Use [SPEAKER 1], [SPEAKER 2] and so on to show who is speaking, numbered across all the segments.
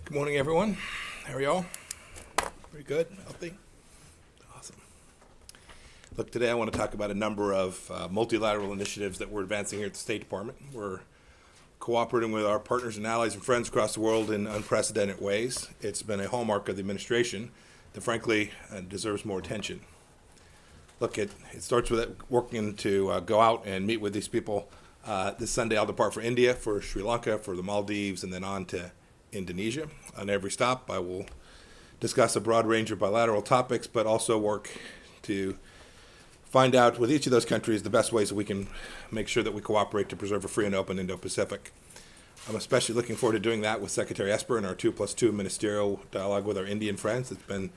[SPEAKER 1] Good morning, everyone. How are y'all? Pretty good? Healthy? Awesome. Look, today I want to talk about a number of multilateral initiatives that we're advancing here at the State Department. We're cooperating with our partners and allies and friends across the world in unprecedented ways. It's been a hallmark of the administration that, frankly, deserves more attention. Look, it starts with working to go out and meet with these people. This Sunday I'll depart for India, for Sri Lanka, for the Maldives, and then on to Indonesia. On every stop, I will discuss a broad range of bilateral topics, but also work to find out with each of those countries the best ways that we can make sure that we cooperate to preserve a free and open Indo-Pacific. I'm especially looking forward to doing that with Secretary Esper in our 2+2 ministerial dialogue with our Indian friends. It's been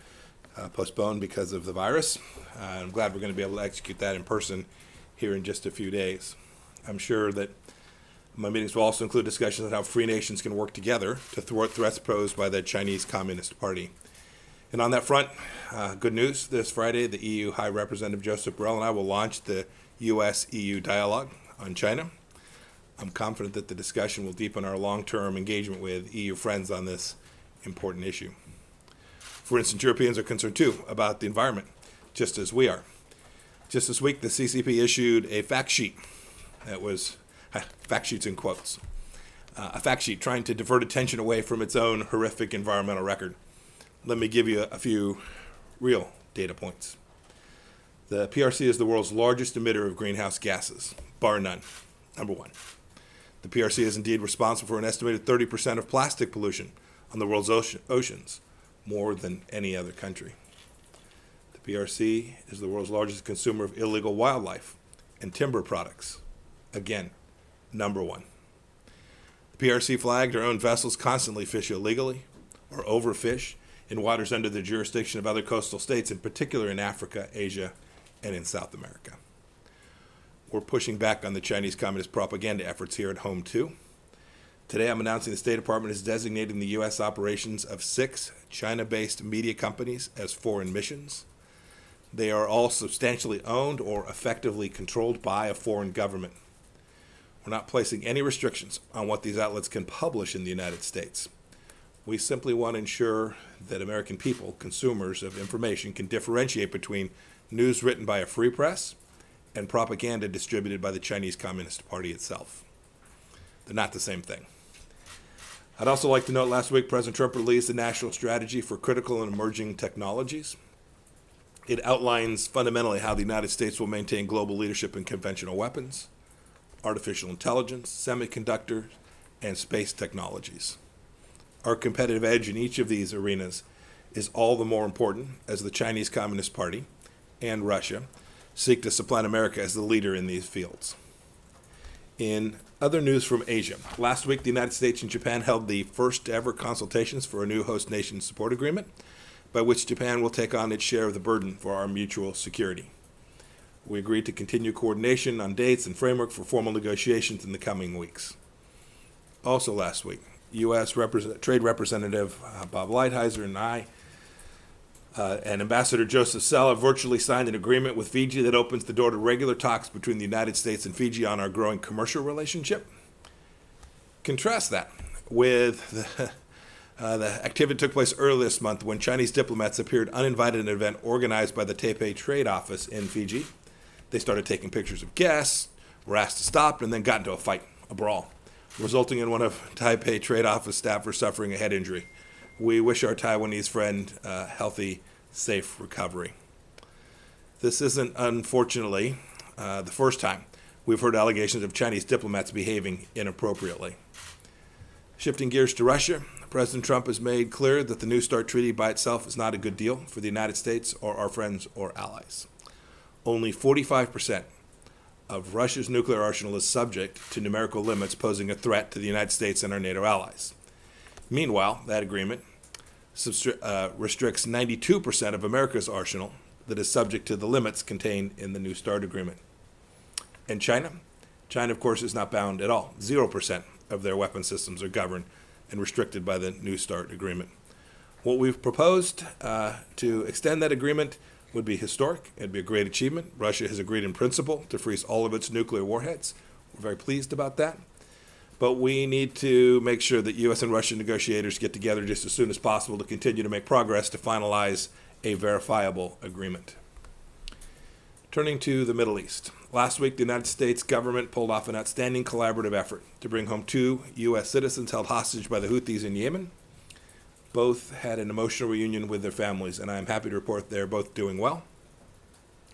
[SPEAKER 1] postponed because of the virus. I'm glad we're going to be able to execute that in person here in just a few days. I'm sure that my meetings will also include discussions on how free nations can work together to thwart threats posed by the Chinese Communist Party. And on that front, good news, this Friday, the EU High Representative Joseph Borrell and I will launch the U.S.-EU dialogue on China. I'm confident that the discussion will deepen our long-term engagement with EU friends on this important issue. For instance, Europeans are concerned, too, about the environment, just as we are. Just this week, the CCP issued a fact sheet that was fact sheets in quotes, a fact sheet trying to divert attention away from its own horrific environmental record. Let me give you a few real data points. The PRC is the world's largest emitter of greenhouse gases, bar none, number one. The PRC is indeed responsible for an estimated 30% of plastic pollution on the world's oceans, more than any other country. The PRC is the world's largest consumer of illegal wildlife and timber products, again, number one. The PRC flagged our own vessels constantly fish illegally or overfish in waters under the jurisdiction of other coastal states, in particular in Africa, Asia, and in South America. We're pushing back on the Chinese Communist propaganda efforts here at home, too. Today, I'm announcing the State Department is designating the U.S. operations of 6 China-based media companies as foreign missions. They are all substantially owned or effectively controlled by a foreign government. We're not placing any restrictions on what these outlets can publish in the United States. We simply want to ensure that American people, consumers of information, can differentiate between news written by a free press and propaganda distributed by the Chinese Communist Party itself. They're not the same thing. I'd also like to note last week President Trump released a national strategy for critical and emerging technologies. It outlines fundamentally how the United States will maintain global leadership in conventional weapons, artificial intelligence, semiconductors, and space technologies. Our competitive edge in each of these arenas is all the more important as the Chinese Communist Party and Russia seek to supplant America as the leader in these fields. In other news from Asia, last week the United States and Japan held the first ever consultations for a new host nation support agreement by which Japan will take on its share of the burden for our mutual security. We agreed to continue coordination on dates and framework for formal negotiations in the coming weeks. Also last week, U.S. Trade Representative Bob Lighthizer and I and Ambassador Joseph Sella virtually signed an agreement with Fiji that opens the door to regular talks between the United States and Fiji on our growing commercial relationship. Contrast that with the activity that took place earlier this month when Chinese diplomats appeared uninvited at an event organized by the Taipei Trade Office in Fiji. They started taking pictures of guests, were asked to stop, and then got into a fight, a brawl, resulting in one of Taipei Trade Office staffers suffering a head injury. We wish our Taiwanese friend a healthy, safe recovery. This isn't, unfortunately, the first time we've heard allegations of Chinese diplomats behaving inappropriately. Shifting gears to Russia, President Trump has made clear that the New START treaty by itself is not a good deal for the United States or our friends or allies. Only 45% of Russia's nuclear arsenal is subject to numerical limits posing a threat to the United States and our NATO allies. Meanwhile, that agreement restricts 92% of America's arsenal that is subject to the limits contained in the New START agreement. And China, of course, is not bound at all. 0% of their weapon systems are governed and restricted by the New START agreement. What we've proposed to extend that agreement would be historic. It'd be a great achievement. Russia has agreed in principle to freeze all of its nuclear warheads. We're very pleased about that. But we need to make sure that U.S. and Russian negotiators get together just as soon as possible to continue to make progress to finalize a verifiable agreement. Turning to the Middle East. Last week, the United States government pulled off an outstanding collaborative effort to bring home 2 U.S. citizens held hostage by the Houthis in Yemen. Both had an emotional reunion with their families, and I am happy to report they're both doing well.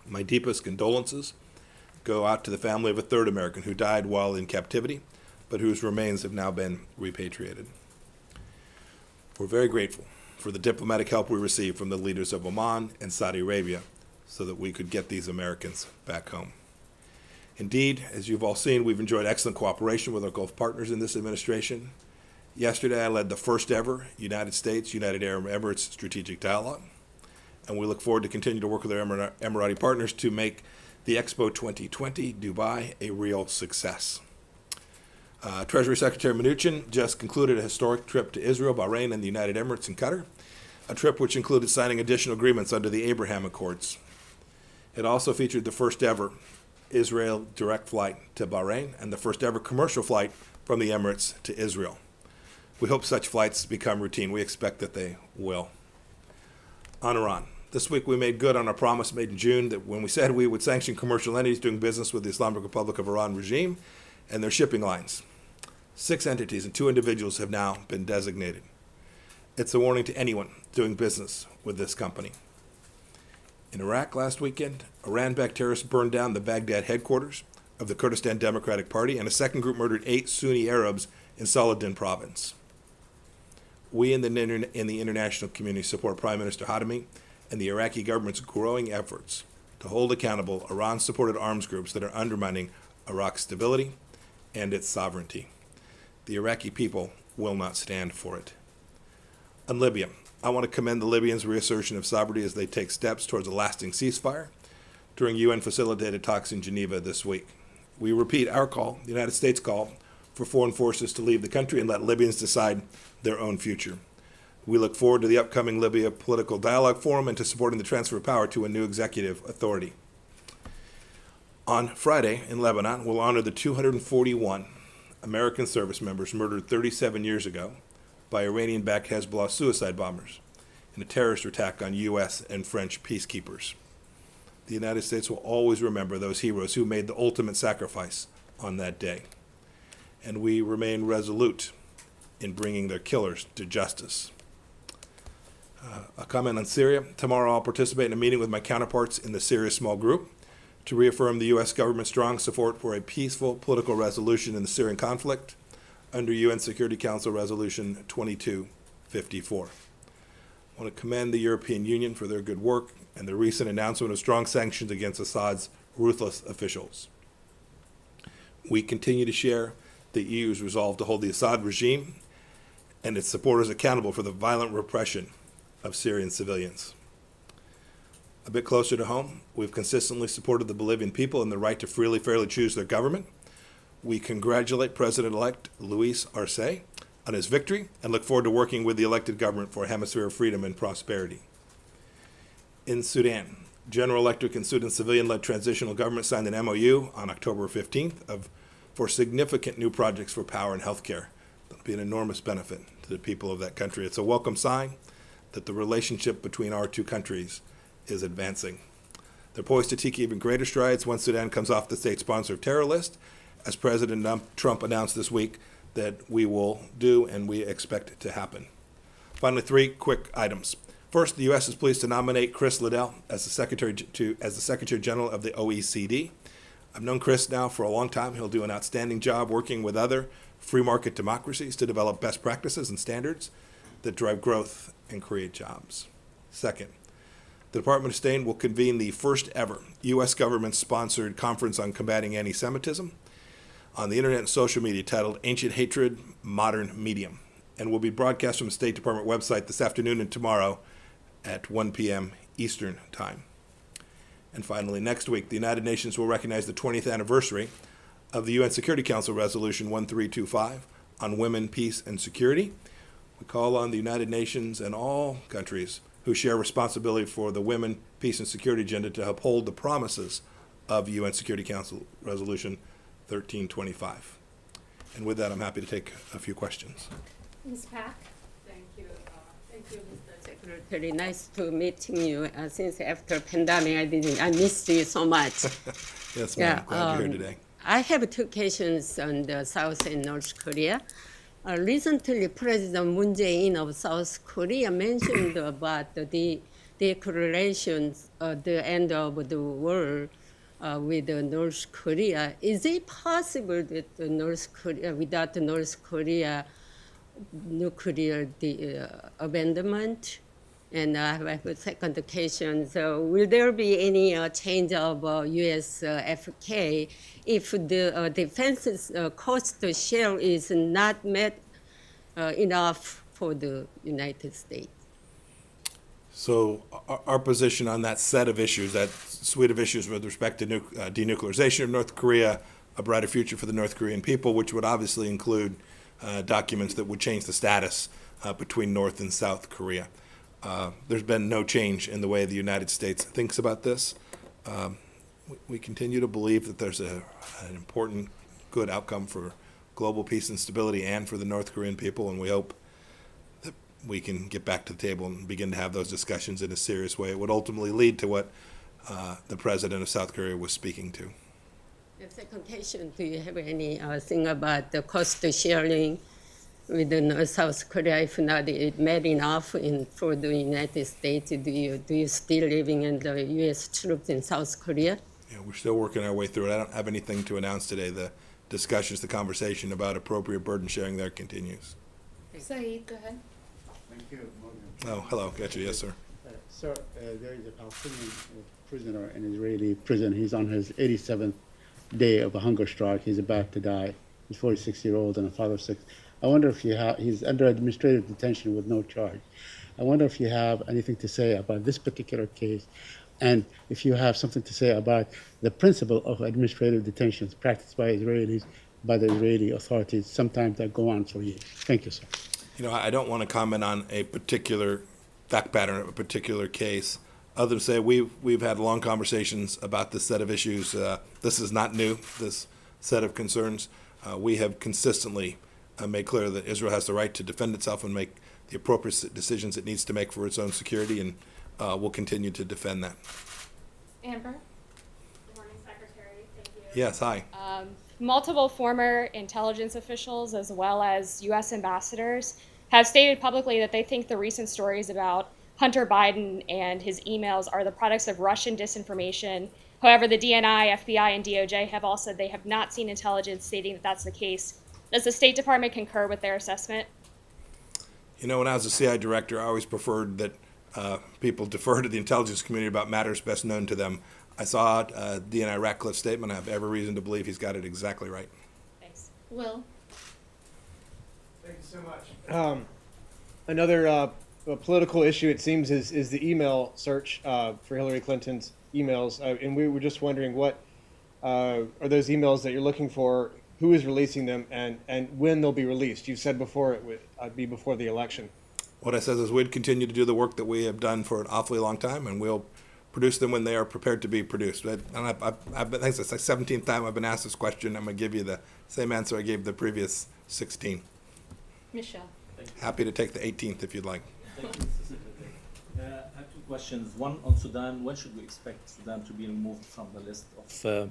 [SPEAKER 1] My deepest condolences go out to the family of a third American who died while in captivity, but whose remains have now been repatriated. We're very grateful for the diplomatic help we received from the leaders of Oman and Saudi Arabia so that we could get these Americans back home. Indeed, as you've all seen, we've enjoyed excellent cooperation with our Gulf partners in this administration. Yesterday, I led the first ever United States-United Arab Emirates strategic dialogue, and we look forward to continue to work with our Emirati partners to make the Expo 2020 Dubai a real success. Treasury Secretary Mnuchin just concluded a historic trip to Israel, Bahrain, and the United Emirates and Qatar, a trip which included signing additional agreements under the Abraham Accords. It also featured the first ever Israel direct flight to Bahrain and the first ever commercial flight from the Emirates to Israel. We hope such flights become routine. We expect that they will. On Iran. This week we made good on our promise made in June that when we said we would sanction commercial entities doing business with the Islamic Republic of Iran regime and their shipping lines. 6 entities and 2 individuals have now been designated. It's a warning to anyone doing business with this company. In Iraq last weekend, Iran-backed terrorists burned down the Baghdad headquarters of the Kurdistan Democratic Party, and a second group murdered 8 Sunni Arabs in Saladin province. We in the international community support Prime Minister Khatami and the Iraqi government's growing efforts to hold accountable Iran-supported arms groups that are undermining Iraq's stability and its sovereignty. The Iraqi people will not stand for it. On Libya, I want to commend the Libyans' reassertion of sovereignty as they take steps towards a lasting ceasefire during UN-facilitated talks in Geneva this week. We repeat our call, the United States call, for foreign forces to leave the country and let Libyans decide their own future. We look forward to the upcoming Libya Political Dialogue Forum and to supporting the transfer of power to a new executive authority. On Friday in Lebanon, we'll honor the 241 American service members murdered 37 years ago by Iranian-backed Hezbollah suicide bombers in a terrorist attack on U.S. and French peacekeepers. The United States will always remember those heroes who made the ultimate sacrifice on that day. And we remain resolute in bringing their killers to justice. A comment on Syria. Tomorrow I'll participate in a meeting with my counterparts in the Syria Small Group to reaffirm the U.S. government's strong support for a peaceful political resolution in the Syrian conflict under UN Security Council Resolution 2254. I want to commend the European Union for their good work and the recent announcement of strong sanctions against Assad's ruthless officials. We continue to share the EU's resolve to hold the Assad regime and its supporters accountable for the violent repression of Syrian civilians. A bit closer to home, we've consistently supported the Bolivian people and the right to freely, fairly choose their government. We congratulate President-elect Luis Arce on his victory and look forward to working with the elected government for a hemisphere of freedom and prosperity. In Sudan, General Electric and Sudan civilian-led transitional government signed an MOU on October 15th for significant new projects for power and healthcare. That'll be an enormous benefit to the people of that country. It's a welcome sign that the relationship between our two countries is advancing. They're poised to take even greater strides once Sudan comes off the state-sponsored terror list, as President Trump announced this week that we will do and we expect it to happen. Finally, 3 quick items. First, the U.S. is pleased to nominate Chris Liddell as the Secretary General of the OECD. I've known Chris now for a long time. He'll do an outstanding job working with other free market democracies to develop best practices and standards that drive growth and create jobs. Second, the Department of State will convene the first ever U.S. government-sponsored conference on combating anti-Semitism on the internet and social media titled Ancient Hatred, Modern Medium, and will be broadcast from the State Department website this afternoon and tomorrow at 1 p.m. Eastern Time. And finally, next week, the United Nations will recognize the 20th anniversary of the UN Security Council Resolution 1325 on women, peace, and security. We call on the United Nations and all countries who share responsibility for the women, peace, and security agenda to uphold the promises of UN Security Council Resolution 1325. And with that, I'm happy to take a few questions.
[SPEAKER 2] Ms. Pack?
[SPEAKER 3] Thank you, Mr. Secretary. Nice to meeting you. Since after pandemic, I missed you so much.
[SPEAKER 1] Yes, ma'am. Glad you're here today.
[SPEAKER 3] I have two questions on the South and North Korea. Recently, President Moon Jae-in of South Korea mentioned about the declarations of the end of the war with North Korea. Is it possible that North Korea, without North Korea nuclear abandonment? And I have a second question. So will there be any change of U.S. FK if the defense cost share is not met enough for the United States?
[SPEAKER 1] So our position on that set of issues, that suite of issues with respect to denuclearization of North Korea, a brighter future for the North Korean people, which would obviously include documents that would change the status between North and South Korea. There's been no change in the way the United States thinks about this. We continue to believe that there's an important, good outcome for global peace and stability and for the North Korean people, and we hope that we can get back to the table and begin to have those discussions in a serious way. It would ultimately lead to what the president of South Korea was speaking to.
[SPEAKER 3] The second question, do you have any thing about the cost sharing with South Korea? If not, it made enough for the United States. Do you still living in the U.S. troops in South Korea?
[SPEAKER 1] Yeah, we're still working our way through it. I don't have anything to announce today. The discussions, the conversation about appropriate burden sharing there continues.
[SPEAKER 2] Saeed, go ahead.
[SPEAKER 4] Thank you, Morgan.
[SPEAKER 1] Oh, hello. Gotcha. Yes, sir.
[SPEAKER 4] Sir, there is a Palestinian prisoner in Israeli prison. He's on his 87th day of a hunger strike. He's about to die. He's 46-year-old and a father of 6. I wonder if he's under administrative detention with no charge. I wonder if you have anything to say about this particular case, and if you have something to say about the principle of administrative detentions practiced by Israelis, by the Israeli authorities, sometimes that go on for years. Thank you, sir.
[SPEAKER 1] You know, I don't want to comment on a particular fact pattern of a particular case, other than say we've had long conversations about this set of issues. This is not new, this set of concerns. We have consistently made clear that Israel has the right to defend itself and make the appropriate decisions it needs to make for its own security, and we'll continue to defend that.
[SPEAKER 2] Amber?
[SPEAKER 5] Good morning, Secretary. Thank you.
[SPEAKER 1] Yes, hi.
[SPEAKER 5] Multiple former intelligence officials, as well as U.S. ambassadors, have stated publicly that they think the recent stories about Hunter Biden and his emails are the products of Russian disinformation. However, the DNI, FBI, and DOJ have all said they have not seen intelligence stating that that's the case. Does the State Department concur with their assessment?
[SPEAKER 1] You know, when I was a CIA director, I always preferred that people defer to the intelligence community about matters best known to them. I saw DNI Ratcliffe's statement. I have every reason to believe he's got it exactly right.
[SPEAKER 5] Thanks.
[SPEAKER 2] Will?
[SPEAKER 6] Thank you so much. Another political issue, it seems, is the email search for Hillary Clinton's emails. And we were just wondering what are those emails that you're looking for, who is releasing them, and when they'll be released. You said before it would be before the election.
[SPEAKER 1] What I said is we'd continue to do the work that we have done for an awfully long time, and we'll produce them when they are prepared to be produced. I think it's the 17th time I've been asked this question. I'm going to give you the same answer I gave the previous 16.
[SPEAKER 2] Michelle?
[SPEAKER 7] Happy to take the 18th if you'd like.
[SPEAKER 8] Thank you, Mr. Secretary. I have two questions. One on Sudan. When should we expect Sudan to be removed from the list of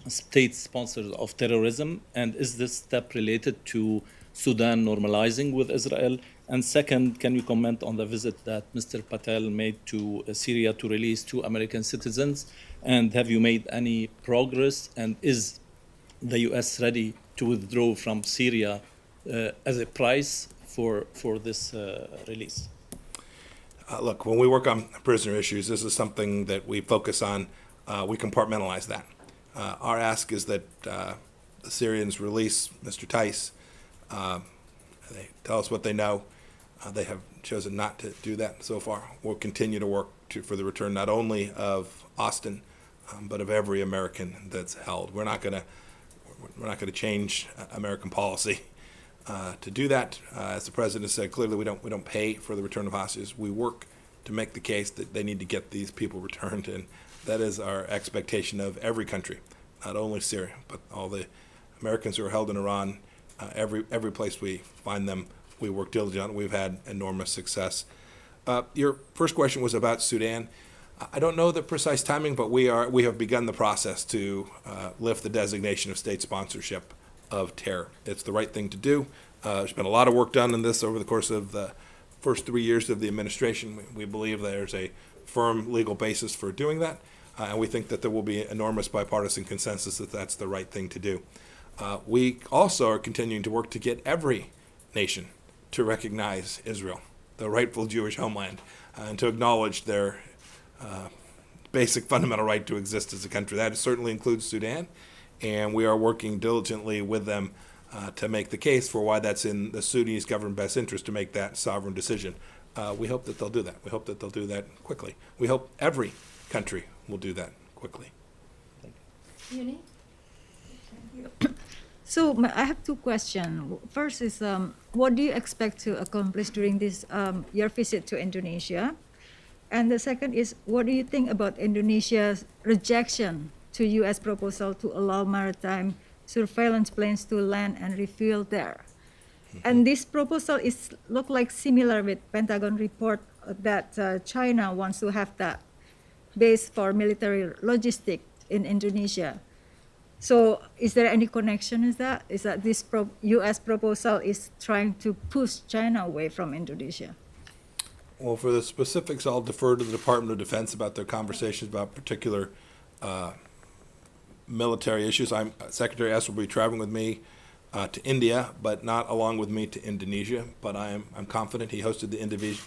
[SPEAKER 8] state sponsors of terrorism? And is this step related to Sudan normalizing with Israel? And second, can you comment on the visit that Mr. Patel made to Syria to release 2 American citizens? And have you made any progress? And is the U.S. ready to withdraw from Syria as a price for this release?
[SPEAKER 1] Look, when we work on prisoner issues, this is something that we focus on. We compartmentalize that. Our ask is that the Syrians release Mr. Tice. They tell us what they know. They have chosen not to do that so far. We'll continue to work for the return not only of Austin, but of every American that's held. We're not going to change American policy to do that. As the president said, clearly we don't pay for the return of hostages. We work to make the case that they need to get these people returned, and that is our expectation of every country, not only Syria, but all the Americans who are held in Iran every place we find them, we work diligently. We've had enormous success. Your first question was about Sudan. I don't know the precise timing, but we have begun the process to lift the designation of state sponsorship of terror. It's the right thing to do. There's been a lot of work done in this over the course of the first 3 years of the administration. We believe there's a firm legal basis for doing that, and we think that there will be enormous bipartisan consensus that that's the right thing to do. We also are continuing to work to get every nation to recognize Israel, the rightful Jewish homeland, and to acknowledge their basic fundamental right to exist as a country. That certainly includes Sudan, and we are working diligently with them to make the case for why that's in the Sudanese government best interest to make that sovereign decision. We hope that they'll do that. We hope that they'll do that quickly. We hope every country will do that quickly.
[SPEAKER 2] Uni?
[SPEAKER 9] So I have two questions. First is, what do you expect to accomplish during this your visit to Indonesia? And the second is, what do you think about Indonesia's rejection to U.S. proposal to allow maritime surveillance planes to land and refuel there? And this proposal is look like similar with Pentagon report that China wants to have that base for military logistics in Indonesia. So is there any connection? Is that this U.S. proposal is trying to push China away from Indonesia?
[SPEAKER 1] Well, for the specifics, I'll defer to the Department of Defense about their conversations about particular military issues. Secretary S will be traveling with me to India, but not along with me to Indonesia. But I'm confident. He hosted the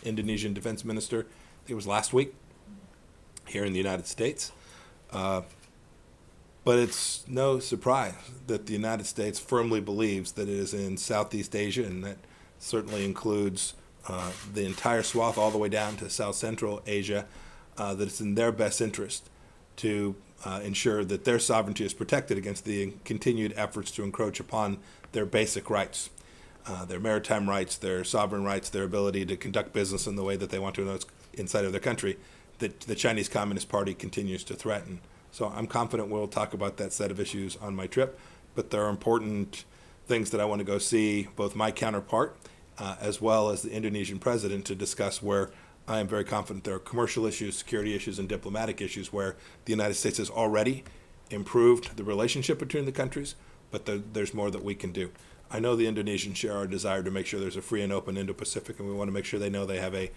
[SPEAKER 1] Indonesian Defense Minister, I think it was last week, here in the United States. But it's no surprise that the United States firmly believes that it is in Southeast Asia, and that certainly includes the entire swath all the way down to South Central Asia, that it's in their best interest to ensure that their sovereignty is protected against the continued efforts to encroach upon their basic rights, their maritime rights, their sovereign rights, their ability to conduct business in the way that they want to inside of their country, that the Chinese Communist Party continues to threaten. So I'm confident we'll talk about that set of issues on my trip, but there are important things that I want to go see both my counterpart as well as the Indonesian president to discuss, where I am very confident there are commercial issues, security issues, and diplomatic issues where the United States has already improved the relationship between the countries, but there's more that we can do. I know the Indonesians share our desire to make sure there's a free and open Indo-Pacific, and we want to make sure they know they have a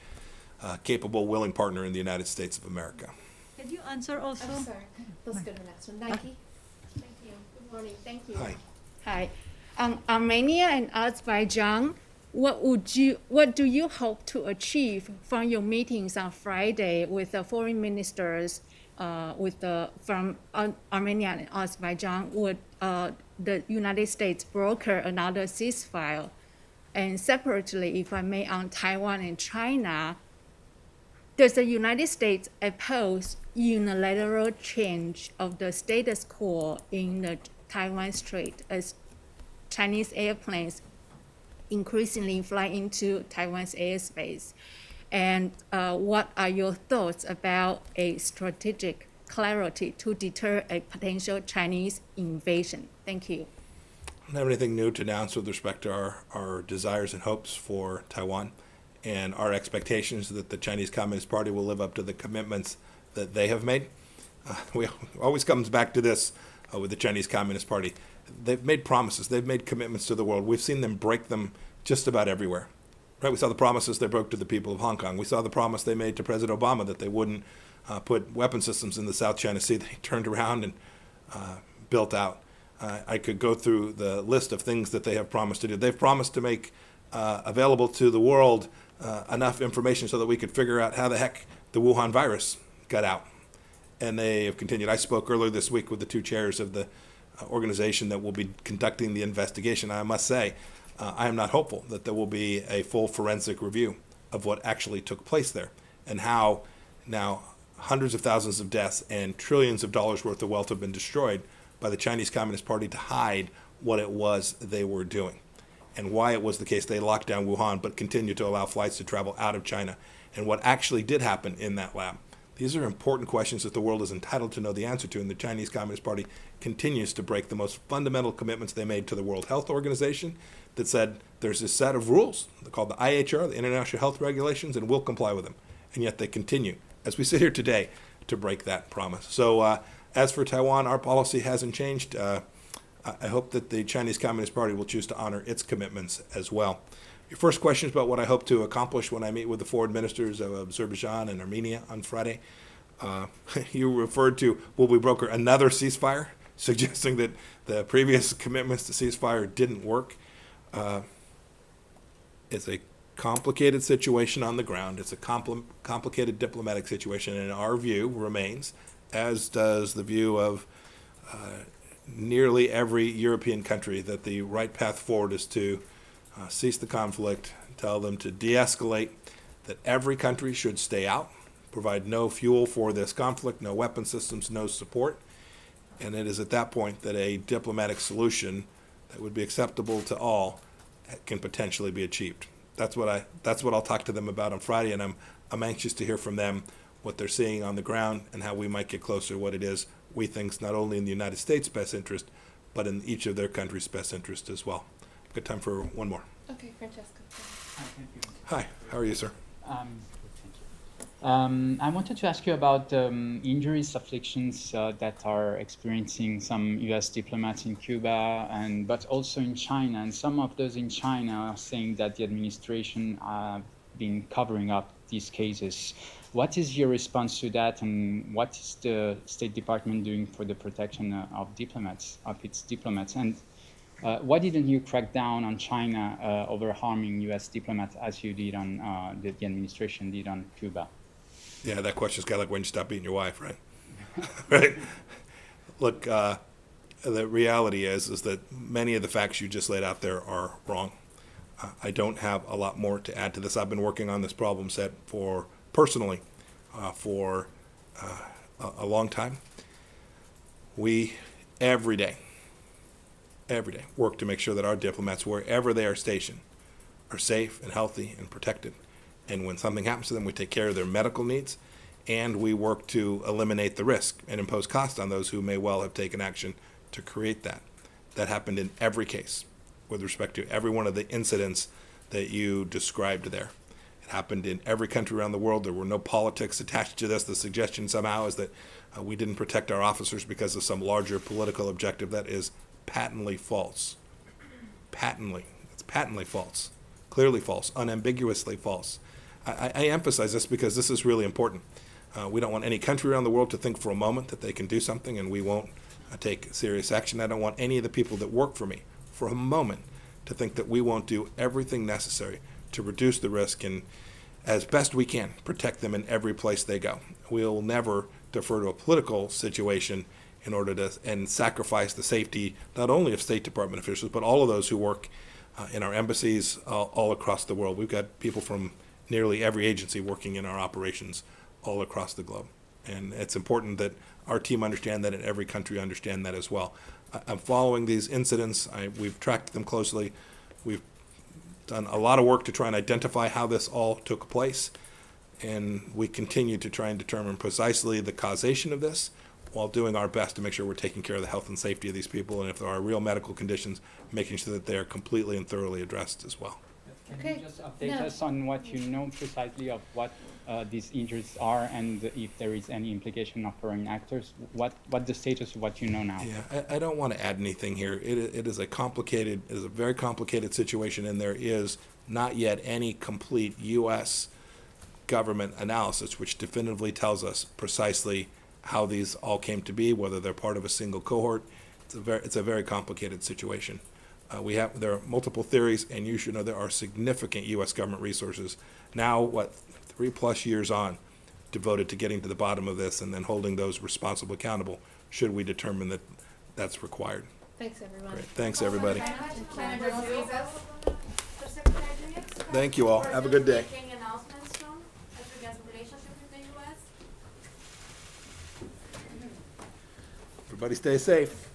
[SPEAKER 1] capable, willing partner in the United States of America.
[SPEAKER 9] Can you answer also?
[SPEAKER 2] I'm sorry. Let's go to the next one. Nike? Thank you. Good morning. Thank you.
[SPEAKER 1] Hi.
[SPEAKER 10] Hi. Armenia and Azerbaijan, what do you hope to achieve from your meetings on Friday with the foreign ministers from Armenia and Azerbaijan? Would the United States broker another ceasefire? And separately, if I may, on Taiwan and China, does the United States oppose unilateral change of the status quo in the Taiwan Strait as Chinese airplanes increasingly fly into Taiwan's airspace? And what are your thoughts about a strategic clarity to deter a potential Chinese invasion? Thank you.
[SPEAKER 1] I don't have anything new to announce with respect to our desires and hopes for Taiwan, and our expectations that the Chinese Communist Party will live up to the commitments that they have made. We always comes back to this with the Chinese Communist Party. They've made promises. They've made commitments to the world. We've seen them break them just about everywhere. Right? We saw the promises they broke to the people of Hong Kong. We saw the promise they made to President Obama that they wouldn't put weapon systems in the South China Sea. They turned around and built out. I could go through the list of things that they have promised to do. They've promised to make available to the world enough information so that we could figure out how the heck the Wuhan virus got out. And they have continued. I spoke earlier this week with the two chairs of the organization that will be conducting the investigation. I must say, I am not hopeful that there will be a full forensic review of what actually took place there, and how now hundreds of thousands of deaths and trillions of dollars worth of wealth have been destroyed by the Chinese Communist Party to hide what it was they were doing, and why it was the case they locked down Wuhan but continued to allow flights to travel out of China, and what actually did happen in that lab. These are important questions that the world is entitled to know the answer to, and the Chinese Communist Party continues to break the most fundamental commitments they made to the World Health Organization that said there's a set of rules called the IHR, the International Health Regulations, and we'll comply with them. And yet they continue, as we sit here today, to break that promise. So as for Taiwan, our policy hasn't changed. I hope that the Chinese Communist Party will choose to honor its commitments as well. Your first question is about what I hope to accomplish when I meet with the foreign ministers of Azerbaijan and Armenia on Friday. You referred to, will we broker another ceasefire, suggesting that the previous commitments to ceasefire didn't work. It's a complicated situation on the ground. It's a complicated diplomatic situation, and our view remains, as does the view of nearly every European country, that the right path forward is to cease the conflict, tell them to de-escalate, that every country should stay out, provide no fuel for this conflict, no weapon systems, no support. And it is at that point that a diplomatic solution that would be acceptable to all can potentially be achieved. That's what I'll talk to them about on Friday, and I'm anxious to hear from them what they're seeing on the ground and how we might get closer to what it is we think is not only in the United States' best interest, but in each of their countries' best interest as well. Good time for one more.
[SPEAKER 2] Okay, Francesca.
[SPEAKER 1] Hi, how are you, sir?
[SPEAKER 11] I wanted to ask you about injuries, afflictions that are experiencing some U.S. diplomats in Cuba, but also in China. And some of those in China are saying that the administration have been covering up these cases. What is your response to that, and what is the State Department doing for the protection of diplomats, of its diplomats? And why didn't you crack down on China over harming U.S. diplomats as you did on the administration did on Cuba?
[SPEAKER 1] Yeah, that question's kind of like when you stop beating your wife, right? Right. Look, the reality is that many of the facts you just laid out there are wrong. I don't have a lot more to add to this. I've been working on this problem set personally for a long time. We every day work to make sure that our diplomats, wherever they are stationed, are safe and healthy and protected. And when something happens to them, we take care of their medical needs, and we work to eliminate the risk and impose costs on those who may well have taken action to create that. That happened in every case with respect to every one of the incidents that you described there. It happened in every country around the world. There were no politics attached to this. The suggestion somehow is that we didn't protect our officers because of some larger political objective. That is patently false. Patently. It's patently false. Clearly false. Unambiguously false. I emphasize this because this is really important. We don't want any country around the world to think for a moment that they can do something and we won't take serious action. I don't want any of the people that work for me for a moment to think that we won't do everything necessary to reduce the risk and, as best we can, protect them in every place they go. We'll never defer to a political situation in order to and sacrifice the safety not only of State Department officials, but all of those who work in our embassies all across the world. We've got people from nearly every agency working in our operations all across the globe. And it's important that our team understand that and every country understand that as well. I'm following these incidents. We've tracked them closely. We've done a lot of work to try and identify how this all took place. And we continue to try and determine precisely the causation of this while doing our best to make sure we're taking care of the health and safety of these people. And if there are real medical conditions, making sure that they are completely and thoroughly addressed as well.
[SPEAKER 11] Can you just update us on what you know precisely of what these injuries are and if there is any implication of foreign actors? What the status of what you know now?
[SPEAKER 1] Yeah, I don't want to add anything here. It is a very complicated situation, and there is not yet any complete U.S. government analysis which definitively tells us precisely how these all came to be, whether they're part of a single cohort. It's a very complicated situation. There are multiple theories, and you should know there are significant U.S. government resources now, 3+ years on, devoted to getting to the bottom of this and then holding those responsible accountable should we determine that that's required.
[SPEAKER 2] Thanks, everyone.
[SPEAKER 1] Great. Thanks, everybody.
[SPEAKER 2] Thank
[SPEAKER 1] Thank you all. Have a good day. Everybody stay safe.